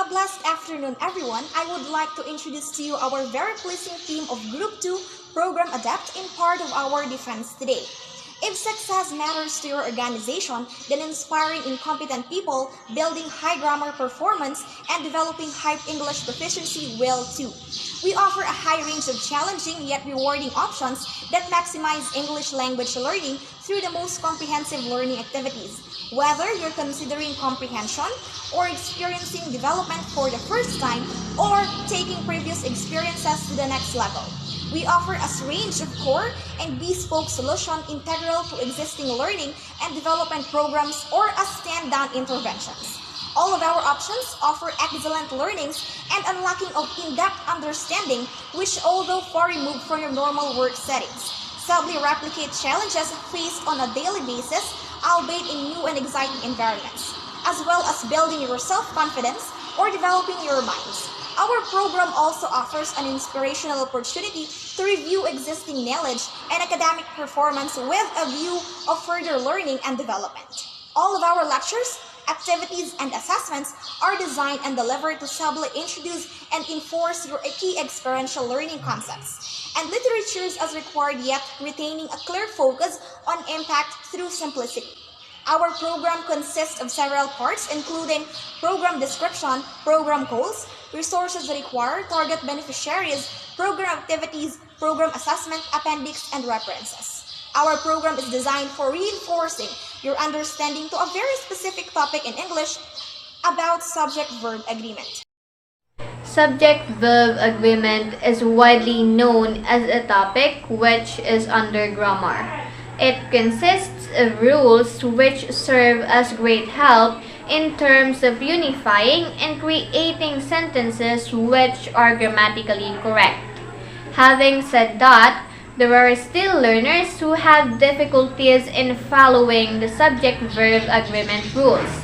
blessed afternoon, everyone. I would like to introduce to you our very pleasing team of Group 2 Program ADEPT in part of our defense today. If success matters to your organization, then inspiring incompetent people, building high grammar performance, and developing high English proficiency will too. We offer a high range of challenging yet rewarding options that maximize English language learning through the most comprehensive learning activities. Whether you're considering comprehension or experiencing development for the first time or taking previous experiences to the next level. We offer a range of core and bespoke solutions integral to existing learning and development programs or as stand-down interventions. All of our options offer excellent learnings and unlocking of in-depth understanding, which although far removed from your normal work settings, sadly replicate challenges faced on a daily basis, albeit in new and exciting environments, as well as building your self-confidence or developing your minds. Our program also offers an inspirational opportunity to review existing knowledge and academic performance with a view of further learning and development. All of our lectures, activities, and assessments are designed and delivered to subtly introduce and enforce your key experiential learning concepts and literatures as required, yet retaining a clear focus on impact through simplicity. Our program consists of several parts, including program description, program goals, resources required, target beneficiaries, program activities, program assessment, appendix, and references. Our program is designed for reinforcing your understanding to a very specific topic in English about subject-verb agreement. Subject-verb agreement is widely known as a topic which is under grammar. It consists of rules which serve as great help in terms of unifying and creating sentences which are grammatically correct. Having said that, there are still learners who have difficulties in following the subject-verb agreement rules.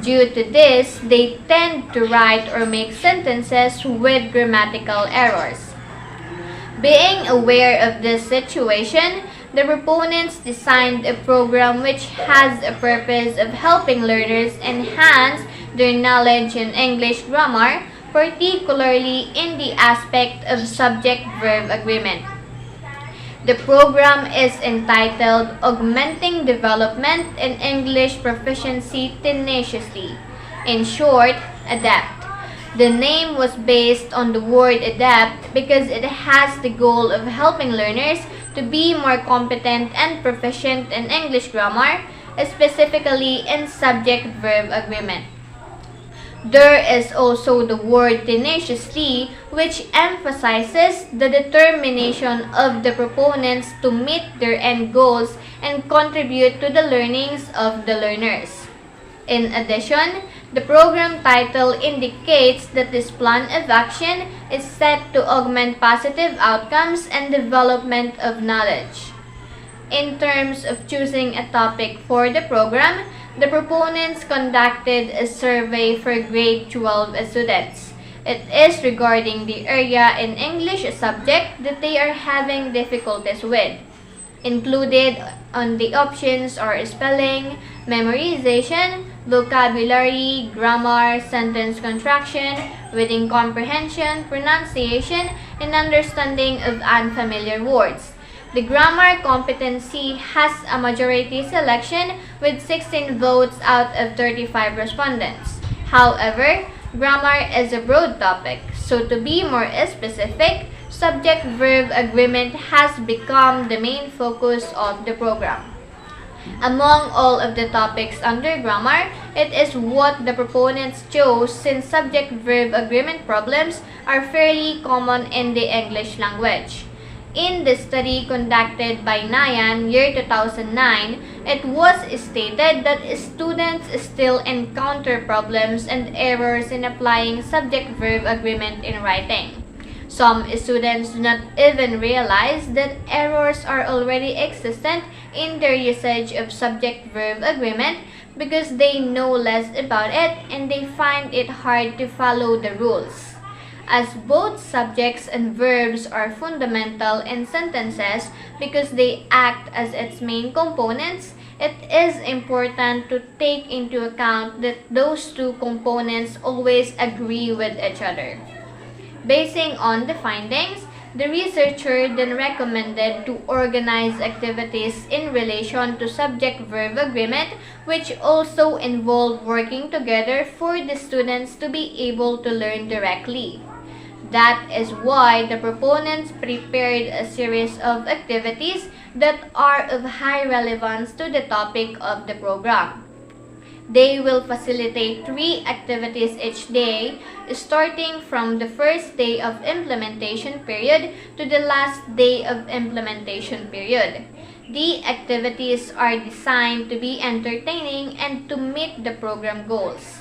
Due to this, they tend to write or make sentences with grammatical errors. Being aware of this situation, the proponents designed a program which has a purpose of helping learners enhance their knowledge in English grammar, particularly in the aspect of subject-verb agreement. The program is entitled Augmenting Development in English Proficiency Tenaciously, in short, ADEPT. The name was based on the word adept because it has the goal of helping learners to be more competent and proficient in English grammar, specifically in subject-verb agreement. There is also the word tenaciously, which emphasizes the determination of the proponents to meet their end goals and contribute to the learnings of the learners. In addition, the program title indicates that this plan of action is set to augment positive outcomes and development of knowledge. In terms of choosing a topic for the program, the proponents conducted a survey for grade 12 students. It is regarding the area in English subject that they are having difficulties with. Included on the options are spelling, memorization, vocabulary, grammar, sentence construction, reading comprehension, pronunciation, and understanding of unfamiliar words. The grammar competency has a majority selection with 16 votes out of 35 respondents. However, grammar is a broad topic, so to be more specific, subject-verb agreement has become the main focus of the program. Among all of the topics under grammar, it is what the proponents chose since subject-verb agreement problems are fairly common in the English language. In the study conducted by NIAN year 2009, it was stated that students still encounter problems and errors in applying subject-verb agreement in writing. Some students do not even realize that errors are already existent in their usage of subject-verb agreement because they know less about it and they find it hard to follow the rules. As both subjects and verbs are fundamental in sentences because they act as its main components, it is important to take into account that those two components always agree with each other. Basing on the findings, the researcher then recommended to organize activities in relation to subject-verb agreement, which also involve working together for the students to be able to learn directly. That is why the proponents prepared a series of activities that are of high relevance to the topic of the program. They will facilitate 3 activities each day, starting from the first day of implementation period to the last day of implementation period. The activities are designed to be entertaining and to meet the program goals.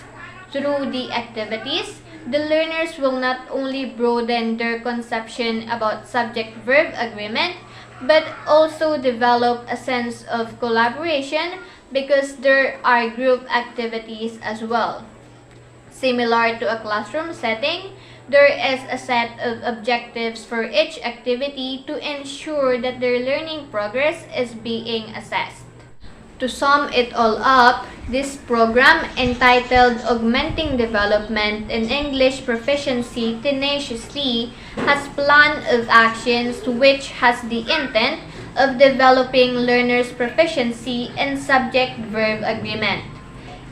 Through the activities, the learners will not only broaden their conception about subject-verb agreement, but also develop a sense of collaboration because there are group activities as well. Similar to a classroom setting, there is a set of objectives for each activity to ensure that their learning progress is being assessed. To sum it all up, this program entitled Augmenting Development in English Proficiency Tenaciously has plan of actions which has the intent of developing learners' proficiency in subject-verb agreement.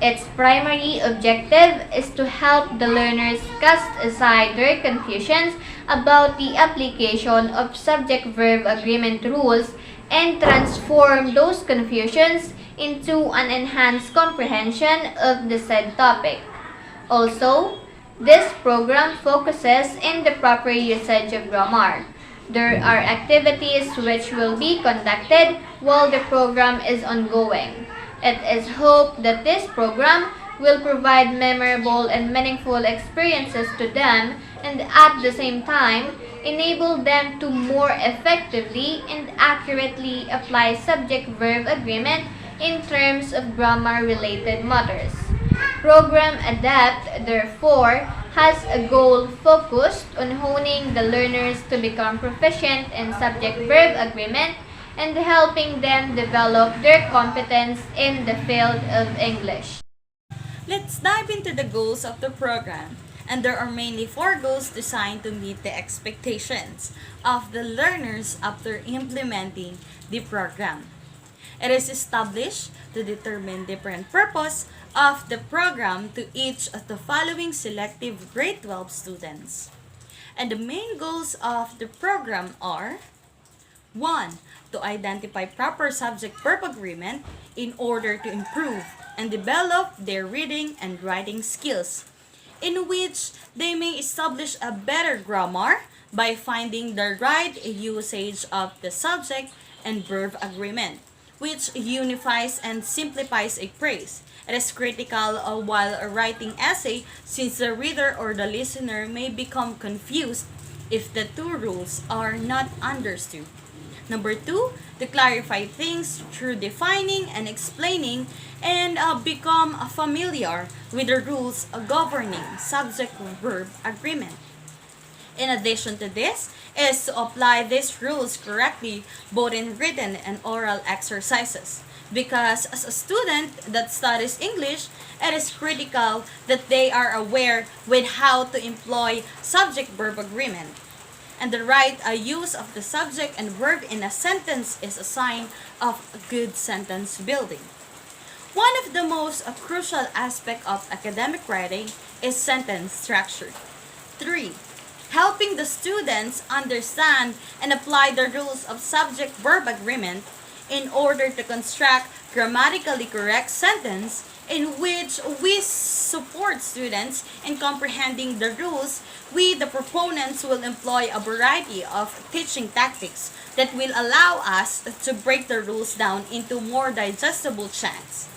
Its primary objective is to help the learners cast aside their confusions about the application of subject-verb agreement rules and transform those confusions into an enhanced comprehension of the said topic. Also, this program focuses in the proper usage of grammar. There are activities which will be conducted while the program is ongoing. It is hoped that this program will provide memorable and meaningful experiences to them and at the same time enable them to more effectively and accurately apply subject-verb agreement in terms of grammar-related matters. Program ADEPT, therefore, has a goal focused on honing the learners to become proficient in subject-verb agreement and helping them develop their competence in the field of English. Let's dive into the goals of the program. And there are mainly 4 goals designed to meet the expectations of the learners after implementing the program. It is established to determine different purpose of the program to each of the following selective grade 12 students. And the main goals of the program are 1. To identify proper subject-verb agreement in order to improve and develop their reading and writing skills, in which they may establish a better grammar by finding the right usage of the subject and verb agreement, which unifies and simplifies a phrase. It is critical while writing essay since the reader or the listener may become confused if the 2 rules are not understood. Number 2, to clarify things through defining and explaining and become familiar with the rules governing subject-verb agreement. In addition to this, is to apply these rules correctly both in written and oral exercises. Because as a student that studies English, it is critical that they are aware with how to employ subject-verb agreement. And the right use of the subject and verb in a sentence is a sign of good sentence building. One of the most crucial aspects of academic writing is sentence structure. 3. Helping the students understand and apply the rules of subject-verb agreement in order to construct grammatically correct sentence in which we support students in comprehending the rules. We, the proponents, will employ a variety of teaching tactics that will allow us to break the rules down into more digestible chunks.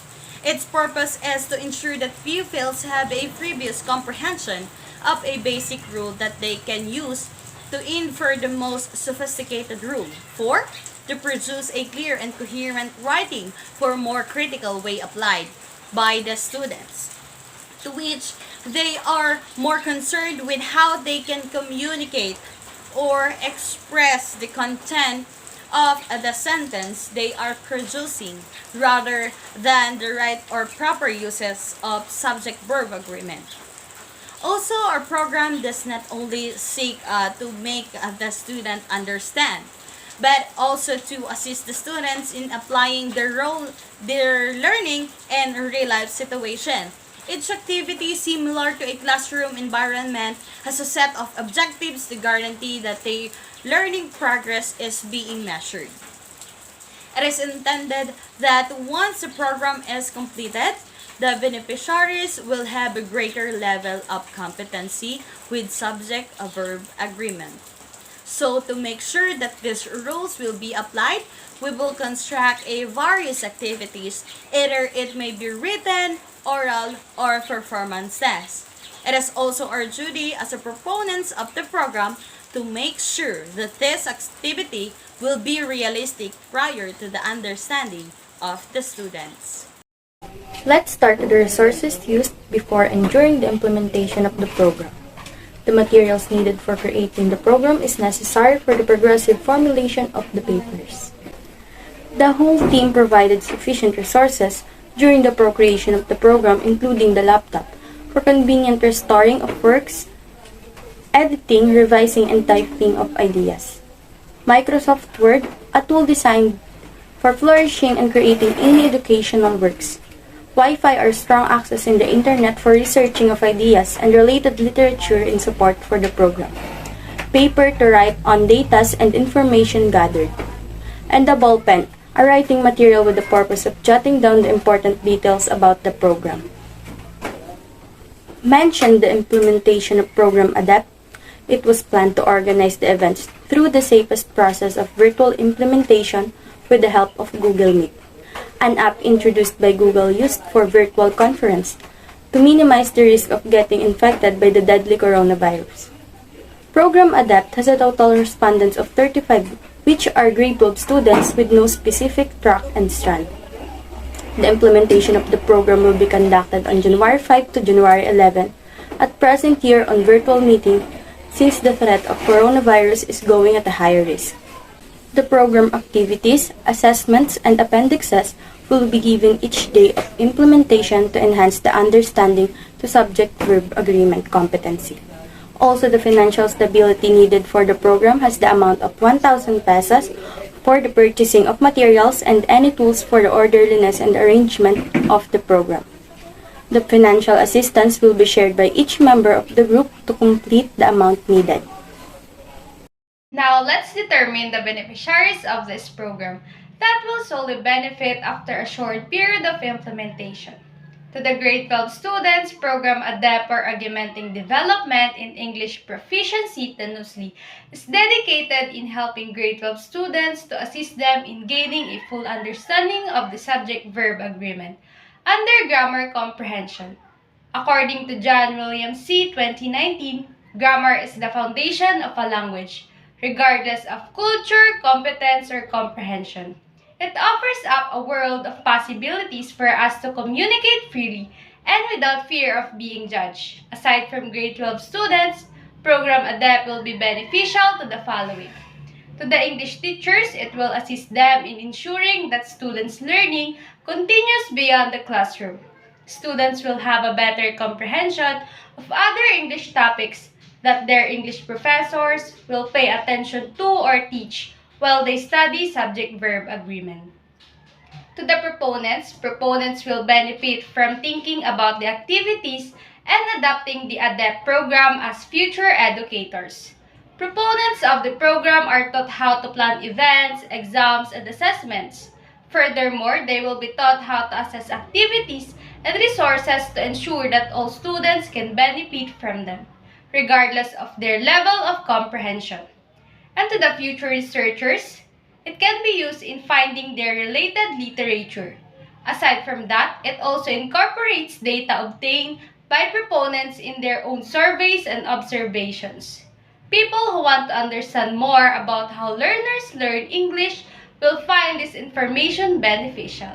Its purpose is to ensure that pupils have a previous comprehension of a basic rule that they can use to infer the most sophisticated rule. 4. To produce a clear and coherent writing for more critical way applied by the students, to which they are more concerned with how they can communicate or express the content of the sentence they are producing rather than the right or proper uses of subject-verb agreement. Also, our program does not only seek to make the student understand, but also to assist the students in applying their learning in real-life situation. Each activity, similar to a classroom environment, has a set of objectives to guarantee that the learning progress is being measured. It is intended that once the program is completed, the beneficiaries will have a greater level of competency with subject-verb agreement. So to make sure that these rules will be applied, we will construct a various activities. Either it may be written, oral, or performance tests. It is also our duty as a proponents of the program to make sure that this activity will be realistic prior to the understanding of the students. Let's start with the resources used before and during the implementation of the program. The materials needed for creating the program is necessary for the progressive formulation of the papers. The whole team provided sufficient resources during the procreation of the program, including the laptop, for convenient restoring of works, editing, revising, and typing of ideas. Microsoft Word, a tool designed for flourishing and creating any educational works. Wi-Fi or strong access in the internet for researching of ideas and related literature in support for the program. Paper to write on data and information gathered. And the ball pen, a writing material with the purpose of jotting down the important details about the program. Mention the implementation of program ADEPT. It was planned to organize the events through the safest process of virtual implementation with the help of Google Meet, an app introduced by Google used for virtual conference to minimize the risk of getting infected by the deadly coronavirus. Program ADEPT has a total respondents of 35, which are grade 12 students with no specific track and strand. The implementation of the program will be conducted on January 5 to January 11, at present year on virtual meeting, since the threat of coronavirus is going at a higher risk. The program activities, assessments, and appendixes will be given each day of implementation to enhance the understanding to subject-verb agreement competency. Also, the financial stability needed for the program has the amount of 1,000 pesos for the purchasing of materials and any tools for the orderliness and arrangement of the program. The financial assistance will be shared by each member of the group to complete the amount needed. Now, let's determine the beneficiaries of this program that will solely benefit after a short period of implementation. To the grade 12 students, program ADEPT or Augmenting Development in English Proficiency Tenaciously is dedicated in helping grade 12 students to assist them in gaining a full understanding of the subject-verb agreement under grammar comprehension. According to John William C. 2019, grammar is the foundation of a language, regardless of culture, competence, or comprehension. It offers up a world of possibilities for us to communicate freely and without fear of being judged. Aside from grade 12 students, program ADEPT will be beneficial to the following. To the English teachers, it will assist them in ensuring that students' learning continues beyond the classroom. Students will have a better comprehension of other English topics that their English professors will pay attention to or teach while they study subject-verb agreement. To the proponents will benefit from thinking about the activities and adopting the ADEPT program as future educators. Proponents of the program are taught how to plan events, exams, and assessments. Furthermore, they will be taught how to assess activities and resources to ensure that all students can benefit from them, regardless of their level of comprehension. And to the future researchers, it can be used in finding their related literature. Aside from that, it also incorporates data obtained by proponents in their own surveys and observations. People who want to understand more about how learners learn English will find this information beneficial.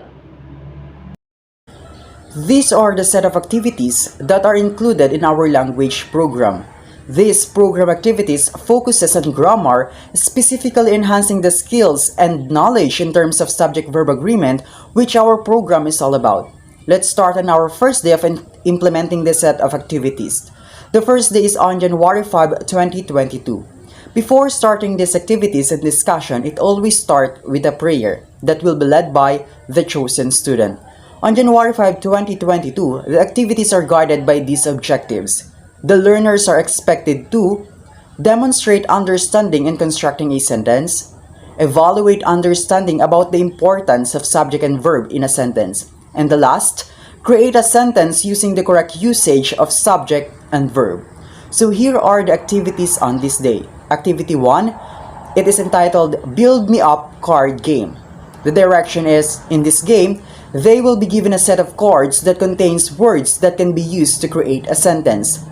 These are the set of activities that are included in our language program. These program activities focuses on grammar, specifically enhancing the skills and knowledge in terms of subject-verb agreement, which our program is all about. Let's start on our first day of implementing this set of activities. The first day is on January 5, 2022. Before starting these activities and discussion, it always starts with a prayer that will be led by the chosen student. On January 5, 2022, the activities are guided by these objectives. The learners are expected to demonstrate understanding in constructing a sentence, evaluate understanding about the importance of subject and verb in a sentence, and the last, create a sentence using the correct usage of subject and verb. So here are the activities on this day. Activity 1, it is entitled Build Me Up Card Game. The direction is, in this game, they will be given a set of cards that contains words that can be used to create a sentence.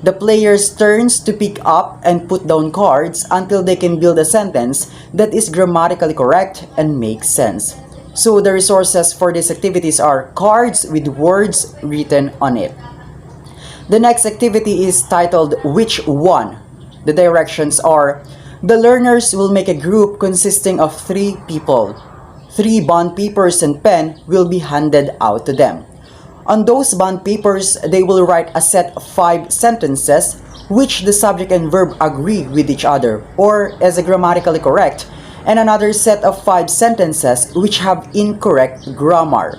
The players turns to pick up and put down cards until they can build a sentence that is grammatically correct and makes sense. So the resources for these activities are cards with words written on it. The next activity is titled Which One? The directions are, the learners will make a group consisting of 3 people. 3 bond papers and pen will be handed out to them. On those bond papers, they will write a set of 5 sentences which the subject and verb agree with each other or is grammatically correct, and another set of 5 sentences which have incorrect grammar.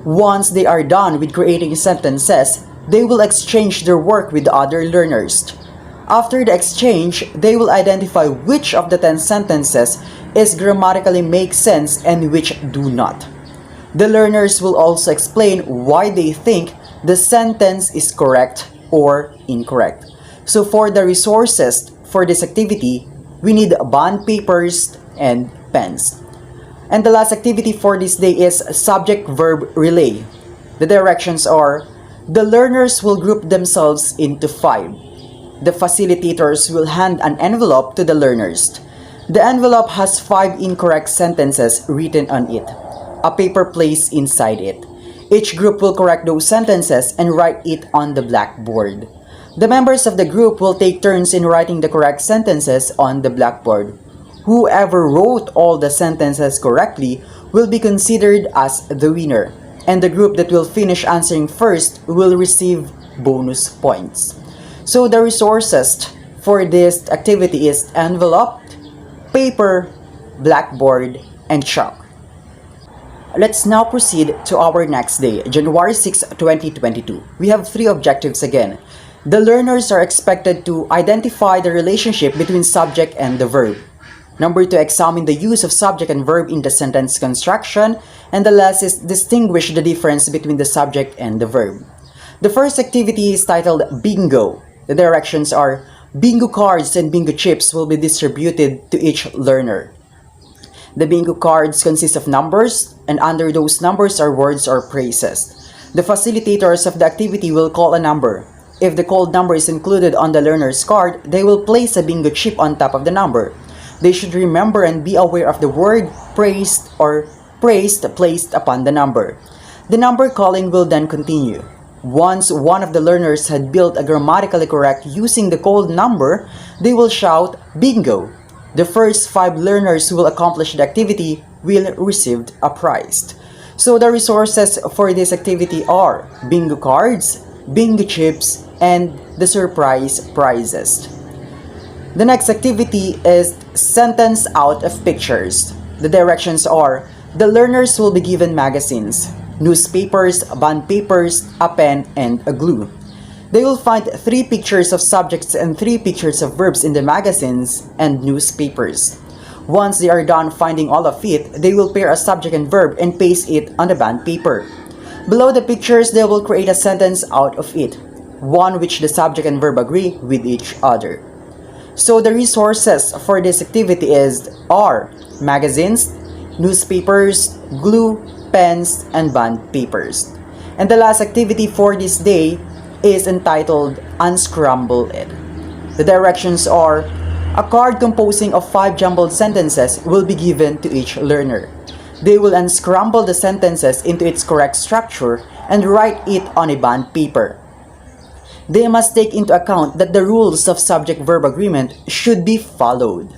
Once they are done with creating sentences, they will exchange their work with the other learners. After the exchange, they will identify which of the 10 sentences is grammatically make sense and which do not. The learners will also explain why they think the sentence is correct or incorrect. So for the resources for this activity, we need bond papers and pens. And the last activity for this day is subject-verb relay. The directions are, the learners will group themselves into 5. The facilitators will hand an envelope to the learners. The envelope has 5 incorrect sentences written on it. A paper placed inside it. Each group will correct those sentences and write it on the blackboard. The members of the group will take turns in writing the correct sentences on the blackboard. Whoever wrote all the sentences correctly will be considered as the winner, and the group that will finish answering first will receive bonus points. So the resources for this activity is envelope, paper, blackboard, and chalk. Let's now proceed to our next day, January 6, 2022. We have 3 objectives again. The learners are expected to identify the relationship between subject and the verb. Number 2, examine the use of subject and verb in the sentence construction. And the last is distinguish the difference between the subject and the verb. The first activity is titled Bingo. The directions are, bingo cards and bingo chips will be distributed to each learner. The bingo cards consist of numbers, and under those numbers are words or phrases. The facilitators of the activity will call a number. If the called number is included on the learner's card, they will place a bingo chip on top of the number. They should remember and be aware of the word praised or praised placed upon the number. The number calling will then continue. Once one of the learners had built a grammatically correct using the called number, they will shout bingo. The first 5 learners who will accomplish the activity will receive a prize. So the resources for this activity are bingo cards, bingo chips, and the surprise prizes. The next activity is sentence out of pictures. The directions are, the learners will be given magazines, newspapers, bond papers, a pen, and a glue. They will find 3 pictures of subjects and 3 pictures of verbs in the magazines and newspapers. Once they are done finding all of it, they will pair a subject and verb and paste it on the bond paper. Below the pictures, they will create a sentence out of it, one which the subject and verb agree with each other. So the resources for this activity are magazines, newspapers, glue, pens, and bond papers. And the last activity for this day is entitled Unscramble It. The directions are, a card composing of 5 jumbled sentences will be given to each learner. They will unscramble the sentences into its correct structure and write it on a bond paper. they must take into account that the rules of subject-verb agreement should be followed.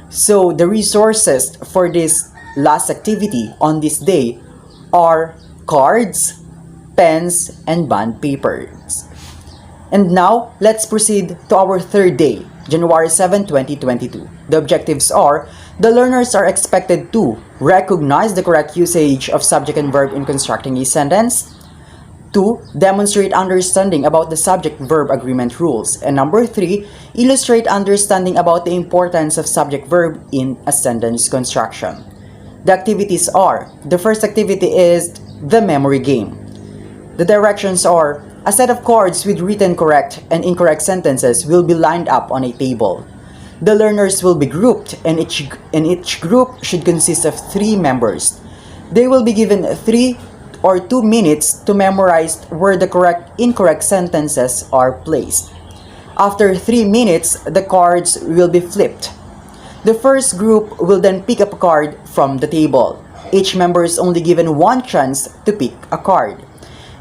So the resources for this last activity on this day are cards, pens, and bond papers. And now, let's proceed to our third day, January 7, 2022. The objectives are, the learners are expected to recognize the correct usage of subject and verb in constructing a sentence. 2. Demonstrate understanding about the subject-verb agreement rules. And number 3, illustrate understanding about the importance of subject-verb in a sentence construction. The activities are, the first activity is the memory game. The directions are, a set of cards with written correct and incorrect sentences will be lined up on a table. The learners will be grouped, and each group should consist of 3 members. They will be given 3 or 2 minutes to memorize where the incorrect sentences are placed. After 3 minutes, the cards will be flipped. The first group will then pick up a card from the table. Each member is only given 1 chance to pick a card.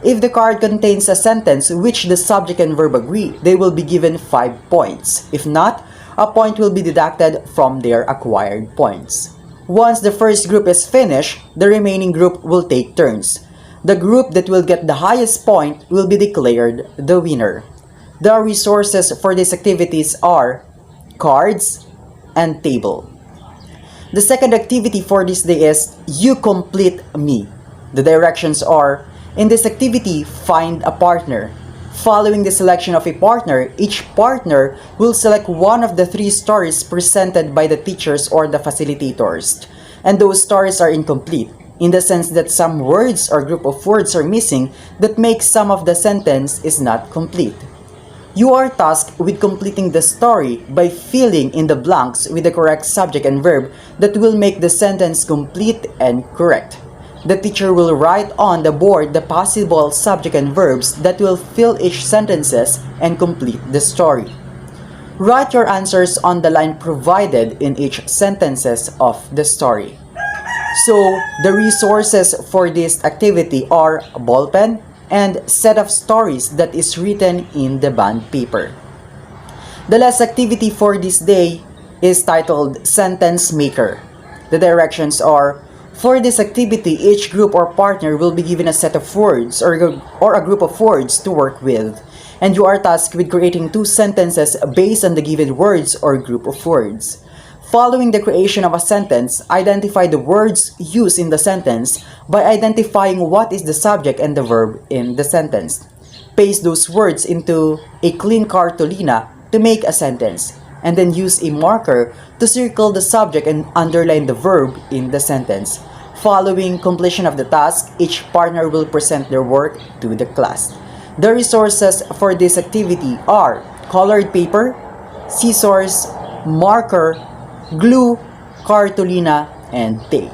If the card contains a sentence which the subject and verb agree, they will be given 5 points. If not, a point will be deducted from their acquired points. Once the first group is finished, the remaining group will take turns. The group that will get the highest point will be declared the winner. The resources for these activities are cards and table. The second activity for this day is You Complete Me. The directions are, in this activity, find a partner. Following the selection of a partner, each partner will select one of the 3 stories presented by the teachers or the facilitators. And those stories are incomplete, in the sense that some words or group of words are missing that make some of the sentence is not complete. You are tasked with completing the story by filling in the blanks with the correct subject and verb that will make the sentence complete and correct. The teacher will write on the board the possible subject and verbs that will fill each sentences and complete the story. Write your answers on the line provided in each sentences of the story. So, the resources for this activity are a ball pen and set of stories that is written in the bond paper. The last activity for this day is titled Sentence Maker. The directions are, for this activity, each group or partner will be given a set of words or a group of words to work with, and you are tasked with creating 2 sentences based on the given words or group of words. Following the creation of a sentence, identify the words used in the sentence by identifying what is the subject and the verb in the sentence. Paste those words into a clean cartolina to make a sentence, and then use a marker to circle the subject and underline the verb in the sentence. Following completion of the task, each partner will present their work to the class. The resources for this activity are colored paper, scissors, marker, glue, cartolina, and tape.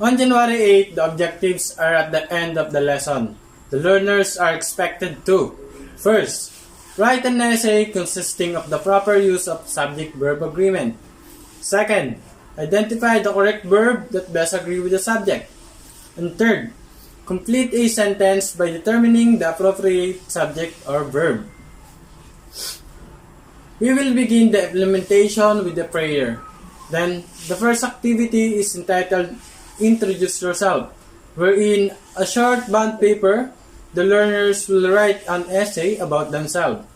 On January 8, the objectives are at the end of the lesson. The learners are expected to: first, write an essay consisting of the proper use of subject-verb agreement. Second, identify the correct verb that best agree with the subject. And third, complete a sentence by determining the appropriate subject or verb. We will begin the implementation with the prayer. Then, the first activity is entitled Introduce Yourself, wherein a short bond paper, the learners will write an essay about themselves,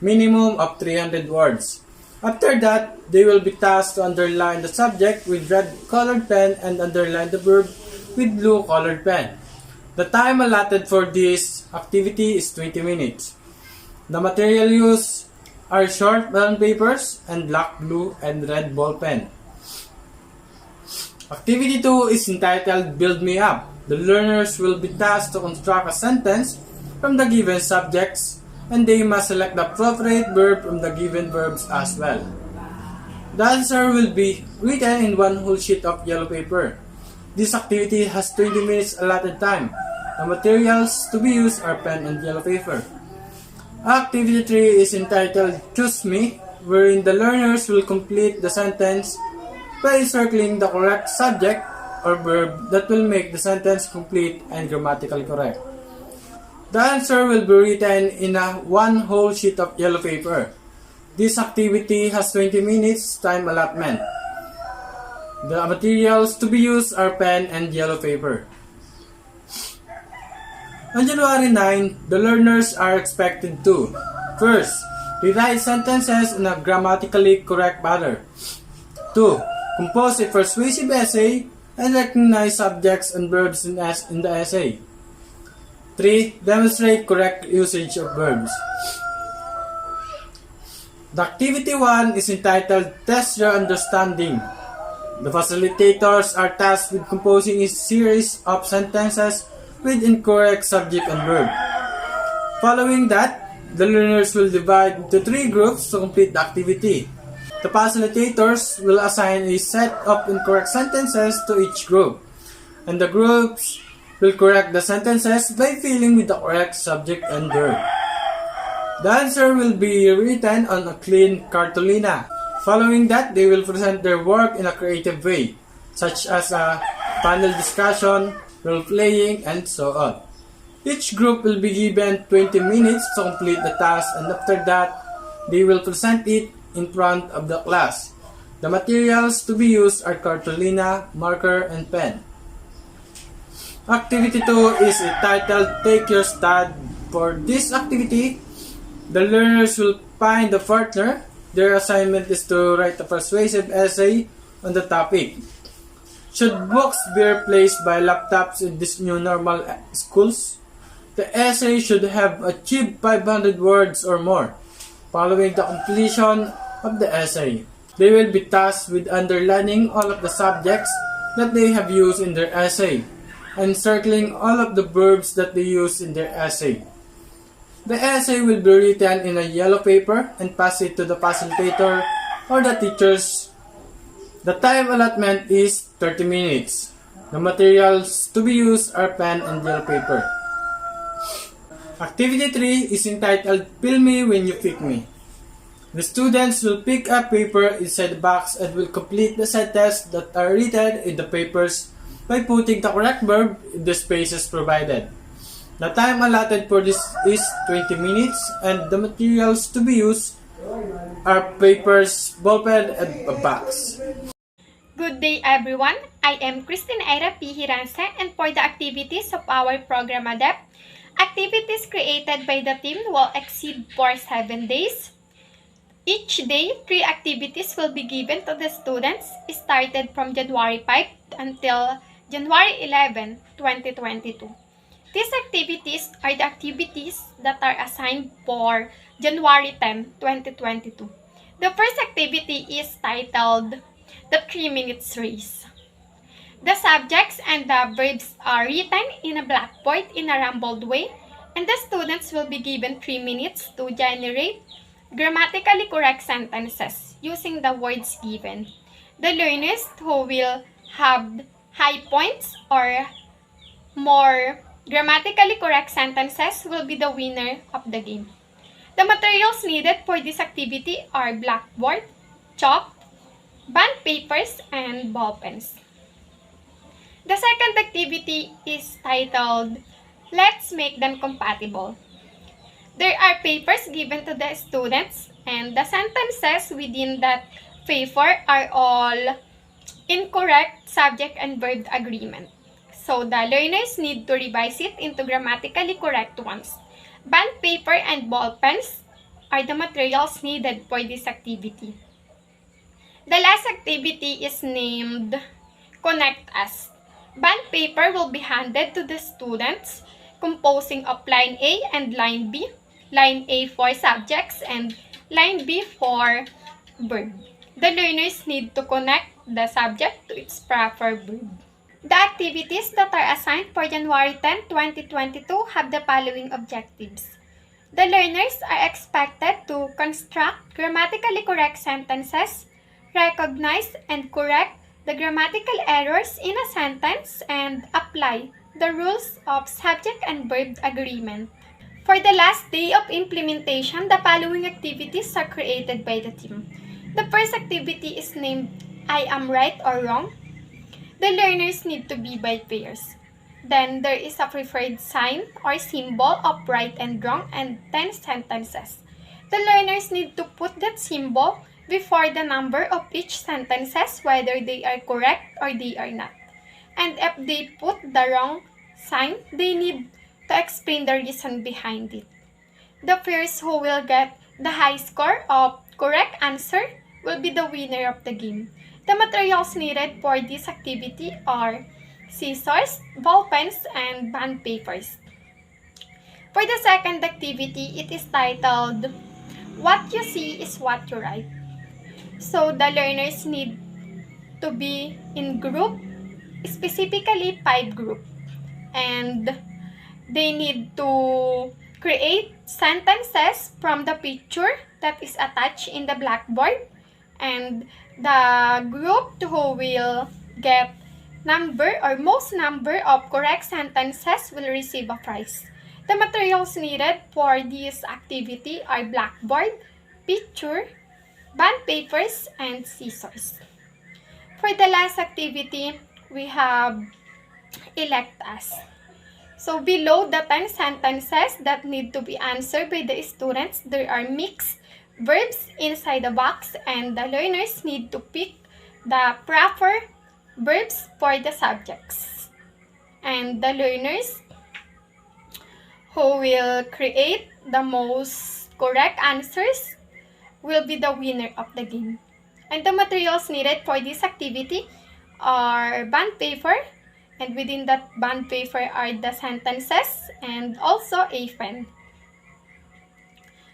minimum of 300 words. After that, they will be tasked to underline the subject with red colored pen and underline the verb with blue colored pen. The time allotted for this activity is 20 minutes. The material used are short bond papers and black, blue, and red ball pen. Activity 2 is entitled Build Me Up. The learners will be tasked to construct a sentence from the given subjects, and they must select the appropriate verb from the given verbs as well. The answer will be written in 1 whole sheet of yellow paper. This activity has 20 minutes allotted time. The materials to be used are pen and yellow paper. Activity 3 is entitled Choose Me, wherein the learners will complete the sentence by circling the correct subject or verb that will make the sentence complete and grammatically correct. The answer will be written in one whole sheet of yellow paper. This activity has 20 minutes time allotment. The materials to be used are pen and yellow paper. On January 9, the learners are expected to: first, rewrite sentences in a grammatically correct manner. 2. Compose a persuasive essay and recognize subjects and verbs in the essay. 3. Demonstrate correct usage of verbs. The activity 1 is entitled Test Your Understanding. The facilitators are tasked with composing a series of sentences with incorrect subject and verb. Following that, the learners will divide into 3 groups to complete the activity. The facilitators will assign a set of incorrect sentences to each group, and the groups will correct the sentences by filling with the correct subject and verb. The answer will be written on a clean cartolina. Following that, they will present their work in a creative way, such as a panel discussion, role-playing, and so on. Each group will be given 20 minutes to complete the task, and after that, they will present it in front of the class. The materials to be used are cartolina, marker, and pen. Activity 2 is entitled Take Your Stand. For this activity, the learners will find a partner. Their assignment is to write a persuasive essay on the topic. Should books be replaced by laptops in this new normal schools? The essay should have achieved 500 words or more. Following the completion of the essay, they will be tasked with underlining all of the subjects that they have used in their essay and circling all of the verbs that they use in their essay. The essay will be written in a yellow paper and pass it to the facilitator or the teachers. The time allotment is 30 minutes. The materials to be used are pen and yellow paper. Activity 3 is entitled Fill Me When You Pick Me. The students will pick up paper inside the box and will complete the sentences that are written in the papers by putting the correct verb in the spaces provided. The time allotted for this is 20 minutes, and the materials to be used are papers, ballpen, and a box. Good day everyone, I am Khristine Aira P. Gerance, and for the activities of our program ADEPT, activities created by the team will exceed for 7 days. Each day, 3 activities will be given to the students started from January 5 until January 11, 2022. These activities are the activities that are assigned for January 10, 2022. The first activity is titled The 3 Minutes Race. The subjects and the verbs are written in a blackboard in a rumbled way, and the students will be given 3 minutes to generate grammatically correct sentences using the words given. The learners who will have high points or more grammatically correct sentences will be the winner of the game. The materials needed for this activity are blackboard, chalk, bond papers, and ball pens. The second activity is titled Let's Make Them Compatible. There are papers given to the students, and the sentences within that paper are all incorrect subject and verb agreement. So the learners need to revise it into grammatically correct ones. Bond paper and ball pens are the materials needed for this activity. The last activity is named Connect Us. Bond paper will be handed to the students composing of line A and line B. Line A for subjects and line B for verb. The learners need to connect the subject to its proper verb. The activities that are assigned for January 10, 2022 have the following objectives. The learners are expected to construct grammatically correct sentences, recognize and correct the grammatical errors in a sentence, and apply the rules of subject and verb agreement. For the last day of implementation, the following activities are created by the team. The first activity is named I Am Right or Wrong. The learners need to be by pairs. Then there is a preferred sign or symbol of right and wrong and 10 sentences. The learners need to put that symbol before the number of each sentences, whether they are correct or they are not. And if they put the wrong sign, they need to explain the reason behind it. The first who will get the high score of correct answer will be the winner of the game. The materials needed for this activity are scissors, ball pens, and bond papers. For the second activity, it is titled, What You See is What You Write. So the learners need to be in group, specifically 5 group. And they need to create sentences from the picture that is attached in the blackboard. And the group who will get number or most number of correct sentences will receive a prize. The materials needed for this activity are blackboard, picture, bond papers, and scissors. For the last activity, we have elect us. So below the 10 sentences that need to be answered by the students, there are mixed verbs inside the box, and the learners need to pick the proper verbs for the subjects. And the learners who will create the most correct answers will be the winner of the game. And the materials needed for this activity are bond paper, and within that bond paper are the sentences and also a pen.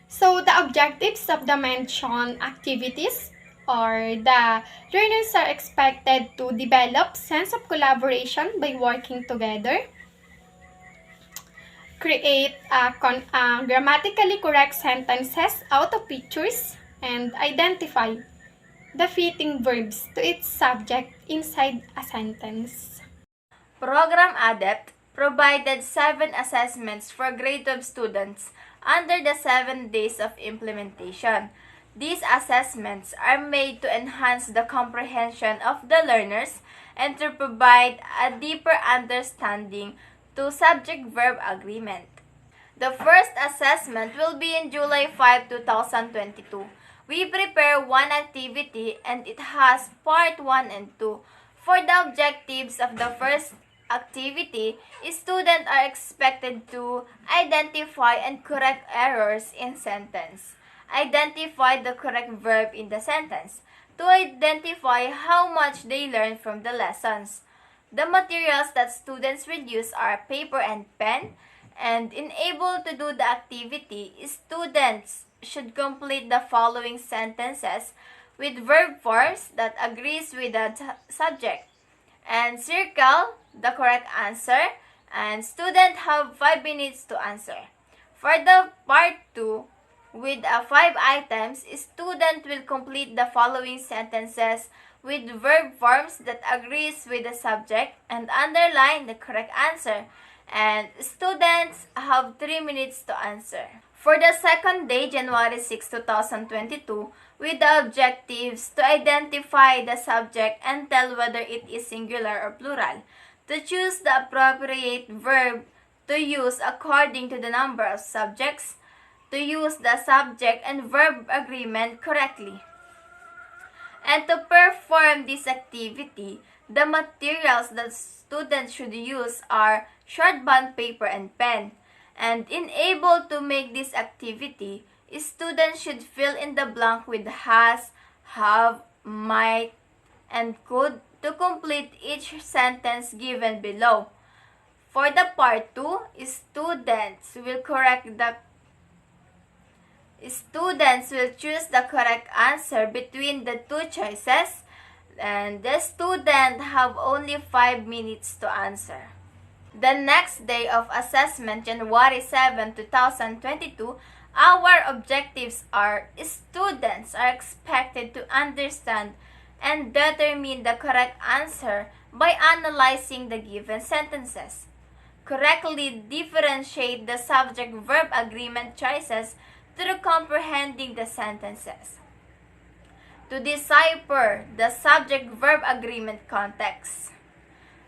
So the objectives of the mentioned activities are the learners are expected to develop sense of collaboration by working together, create grammatically correct sentences out of pictures, and identify the fitting verbs to its subject inside a sentence. Program ADEPT provided 7 assessments for grade 12 students under the 7 days of implementation. These assessments are made to enhance the comprehension of the learners and to provide a deeper understanding to subject-verb agreement. The first assessment will be in July 5, 2022. We prepare one activity and it has part 1 and 2. For the objectives of the first activity, students are expected to identify and correct errors in sentence, identify the correct verb in the sentence, to identify how much they learned from the lessons. The materials that students will use are paper and pen, and in able to do the activity, students should complete the following sentences with verb forms that agrees with the subject, and circle the correct answer, and students have 5 minutes to answer. For the part 2, with 5 items, student will complete the following sentences with verb forms that agrees with the subject and underline the correct answer, and students have 3 minutes to answer. For the second day, January 6, 2022, with the objectives to identify the subject and tell whether it is singular or plural, to choose the appropriate verb to use according to the number of subjects, to use the subject and verb agreement correctly. And to perform this activity, the materials that students should use are short bond paper and pen. And in able to make this activity, students should fill in the blank with has, have, might, and could to complete each sentence given below. For the part 2, students will choose the correct answer between the 2 choices, and the student have only 5 minutes to answer. The next day of assessment, January 7, 2022, our objectives are students are expected to understand and determine the correct answer by analyzing the given sentences, correctly differentiate the subject-verb agreement choices through comprehending the sentences, to decipher the subject-verb agreement context,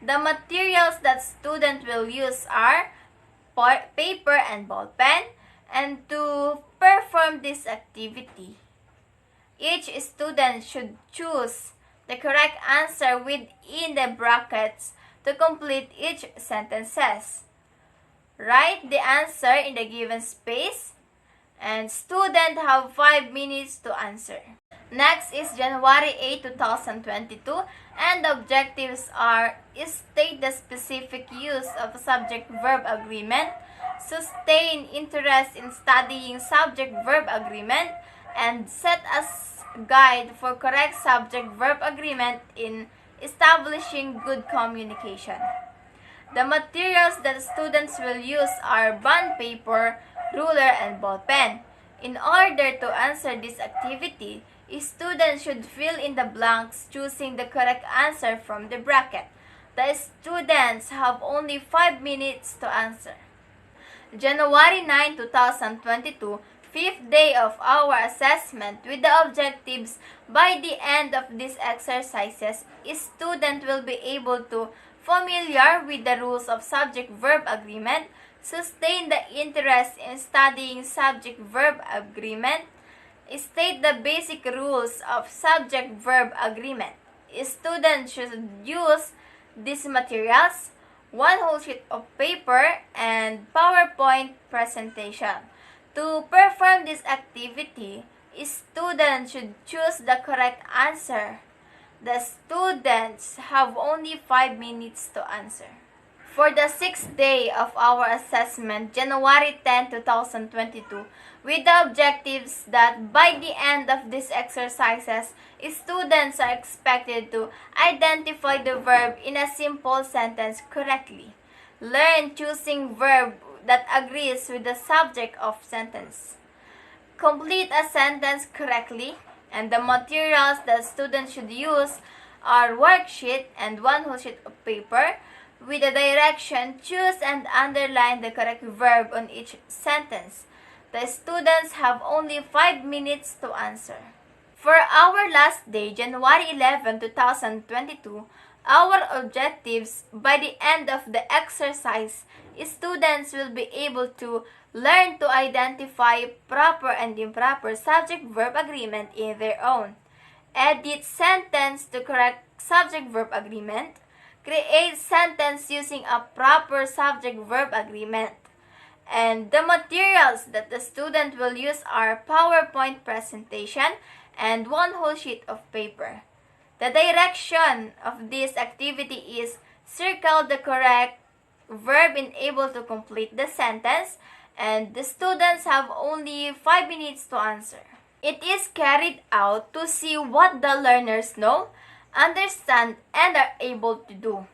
The materials that student will use are paper and ball pen. And to perform this activity, each student should choose the correct answer within the brackets to complete each sentences. Write the answer in the given space, and students have 5 minutes to answer. Next is January 8, 2022, and the objectives are: state the specific use of subject-verb agreement, sustain interest in studying subject-verb agreement, and set a guide for correct subject-verb agreement in establishing good communication. The materials that students will use are bond paper, ruler, and ball pen. In order to answer this activity, students should fill in the blanks choosing the correct answer from the bracket. The students have only 5 minutes to answer. January 9, 2022, fifth day of our assessment with the objectives. By the end of these exercises, students will be able to familiar with the rules of subject-verb agreement, sustain the interest in studying subject-verb agreement, state the basic rules of subject-verb agreement. Students should use these materials: one whole sheet of paper and PowerPoint presentation. To perform this activity, students should choose the correct answer. The students have only 5 minutes to answer. For the sixth day of our assessment, January 10, 2022, with the objectives that by the end of these exercises, students are expected to identify the verb in a simple sentence correctly. Learn choosing verb that agrees with the subject of sentence. Complete a sentence correctly, and the materials that students should use are worksheet and one whole sheet of paper. With the direction, choose and underline the correct verb on each sentence. The students have only 5 minutes to answer. For our last day, January 11, 2022, our objectives: by the end of the exercise, students will be able to learn to identify proper and improper subject-verb agreement in their own, edit sentence to correct subject-verb agreement, create sentence using a proper subject-verb agreement. And the materials that the student will use are PowerPoint presentation and one whole sheet of paper. The direction of this activity is: circle the correct verb and able to complete the sentence, and the students have only 5 minutes to answer. It is carried out to see what the learners know, understand, and are able to do.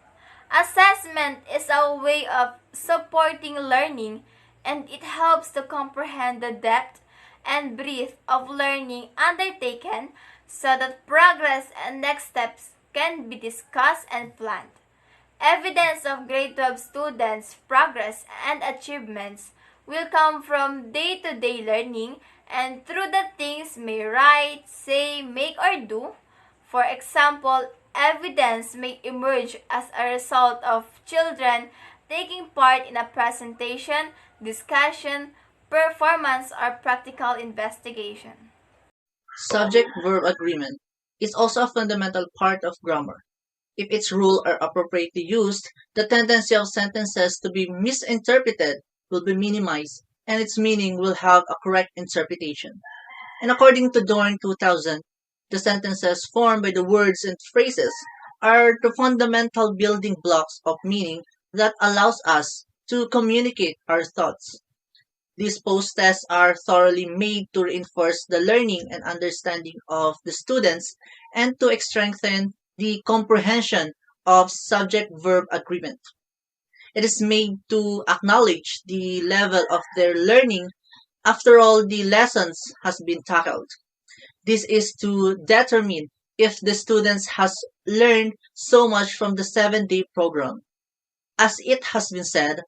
Assessment is a way of supporting learning, and it helps to comprehend the depth and breadth of learning undertaken so that progress and next steps can be discussed and planned. Evidence of grade 12 students' progress and achievements will come from day-to-day learning and through the things may write, say, make, or do. For example, evidence may emerge as a result of children taking part in a presentation, discussion, performance, or practical investigation. Subject-verb agreement is also a fundamental part of grammar. If its rules are appropriately used, the tendency of sentences to be misinterpreted will be minimized, and its meaning will have a correct interpretation. And according to Dorn 2000, the sentences formed by the words and phrases are the fundamental building blocks of meaning that allows us to communicate our thoughts. These post-tests are thoroughly made to reinforce the learning and understanding of the students and to strengthen the comprehension of subject-verb agreement. It is made to acknowledge the level of their learning after all the lessons has been tackled. This is to determine if the students has learned so much from the 7-day program. As it has been said,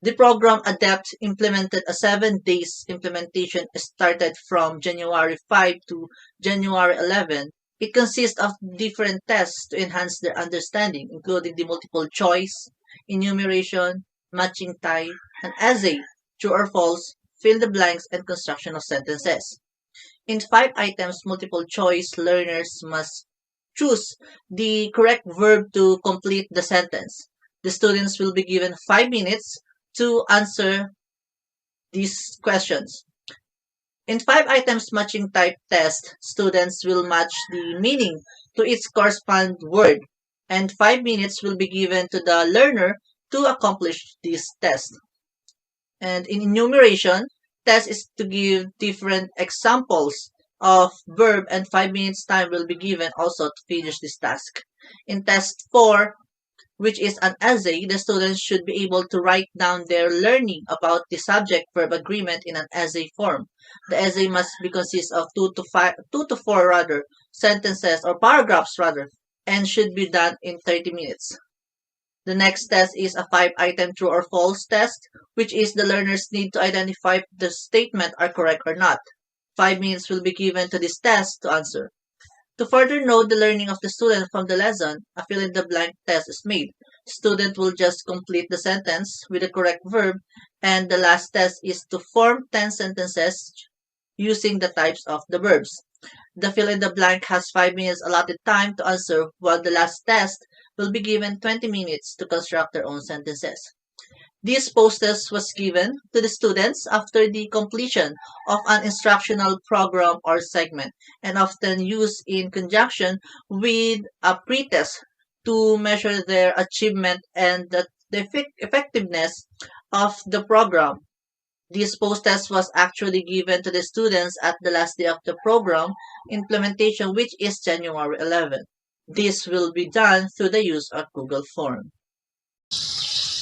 the program ADEPT implemented a 7 days implementation started from January 5 to January 11. It consists of different tests to enhance their understanding, including the multiple choice, enumeration, matching type, an essay, true or false, fill the blanks, and construction of sentences. In 5 items multiple choice, learners must choose the correct verb to complete the sentence. The students will be given 5 minutes to answer these questions. In 5 items matching type test, students will match the meaning to its corresponding word, and 5 minutes will be given to the learner to accomplish this test. And in enumeration, test is to give different examples of verb, and 5 minutes time will be given also to finish this task. In test 4, which is an essay, the students should be able to write down their learning about the subject-verb agreement in an essay form. The essay must be consist of 2 to 4 rather, sentences or paragraphs rather, and should be done in 30 minutes. The next test is a 5-item true or false test, which is the learners need to identify if the statement are correct or not. 5 minutes will be given to this test to answer. To further know the learning of the student from the lesson, a fill-in-the-blank test is made. Student will just complete the sentence with the correct verb, and the last test is to form 10 sentences using the types of the verbs. The fill-in-the-blank has 5 minutes allotted time to answer, while the last test will be given 20 minutes to construct their own sentences. This post-test was given to the students after the completion of an instructional program or segment, and often used in conjunction with a pretest to measure their achievement and the effectiveness of the program. This post-test was actually given to the students at the last day of the program implementation, which is January 11. This will be done through the use of Google Form.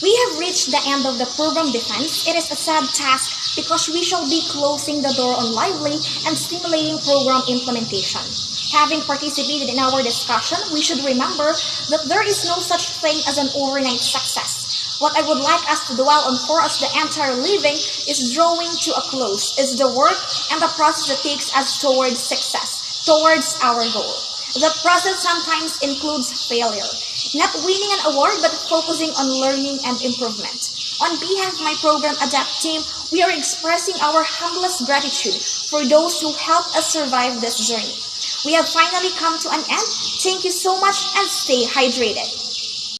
We have reached the end of the program defense. It is a sad task because we shall be closing the door on lively and stimulating program implementation. Having participated in our discussion, we should remember that there is no such thing as an overnight success. What I would like us to dwell on for us the entire living is drawing to a close, is the work and the process that takes us towards success, towards our goal. The process sometimes includes failure. Not winning an award, but focusing on learning and improvement. On behalf of my program ADEPT team, we are expressing our humblest gratitude for those who helped us survive this journey. We have finally come to an end. Thank you so much and stay hydrated.